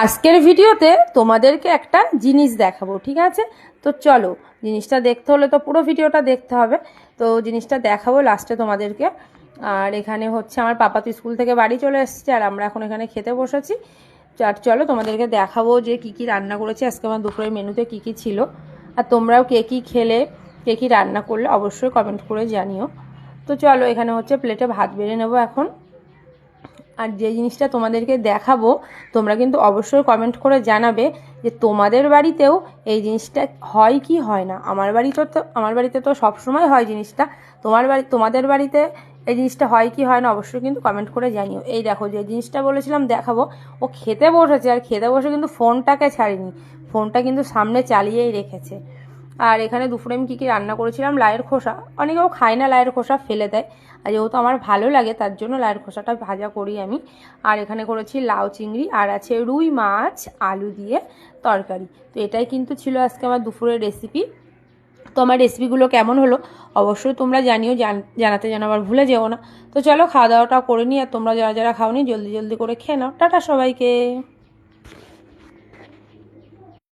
আজকের ভিডিওতে তোমাদেরকে একটা জিনিস দেখাবো, ঠিক আছে? তো চলো, জিনিসটা দেখতে হলে তো পুরো ভিডিওটা দেখতে হবে। তো জিনিসটা দেখাবো লাস্টে তোমাদেরকে। আর এখানে হচ্ছে আমার পাপা তো স্কুল থেকে বাড়ি চলে এসেছে, আর আমরা এখন এখানে খেতে বসেছি। আর চলো তোমাদেরকে দেখাবো যে কী কী রান্না করেছি আজকে, আমার দুপুরের মেনুতে কী কী ছিল। আর তোমরাও কে কী খেলে, কে কী রান্না করলে অবশ্যই কমেন্ট করে জানিও। তো চলো, এখানে হচ্ছে প্লেটে ভাত বেড়ে নেবো এখন। আর যে জিনিসটা তোমাদেরকে দেখাবো, তোমরা কিন্তু অবশ্যই কমেন্ট করে জানাবে যে তোমাদের বাড়িতেও এই জিনিসটা হয় কি হয় না। আমার বাড়িতে তো সবসময় হয় জিনিসটা। তোমাদের বাড়িতে এই জিনিসটা হয় কি হয় না অবশ্যই কিন্তু কমেন্ট করে জানিও। এই দেখো, যে জিনিসটা বলেছিলাম দেখাবো, ও খেতে বসেছে, আর খেতে বসে কিন্তু ফোনটাকে ছাড়েনি, ফোনটা কিন্তু সামনে চালিয়েই রেখেছে। আর এখানে দুপুরে আমি কী কী রান্না করেছিলাম, লাউয়ের খোসা, অনেকেও খায় না, লাউয়ের খোসা ফেলে দেয়, আর যেহেতু আমার ভালো লাগে তার জন্য লাউয়ের খোসাটা ভাজা করি আমি। আর এখানে করেছি লাউ চিংড়ি, আর আছে রুই মাছ আলু দিয়ে তরকারি। তো এটাই কিন্তু ছিল আজকে আমার দুপুরের রেসিপি। তো আমার রেসিপিগুলো কেমন হলো অবশ্যই তোমরা জানিও, জানাতে যেন আবার ভুলে যেও না। তো চলো, খাওয়া দাওয়াটা করে নিই, আর তোমরা যারা যারা খাওনি জলদি জলদি করে খেয়ে নাও। টাটা সবাইকে।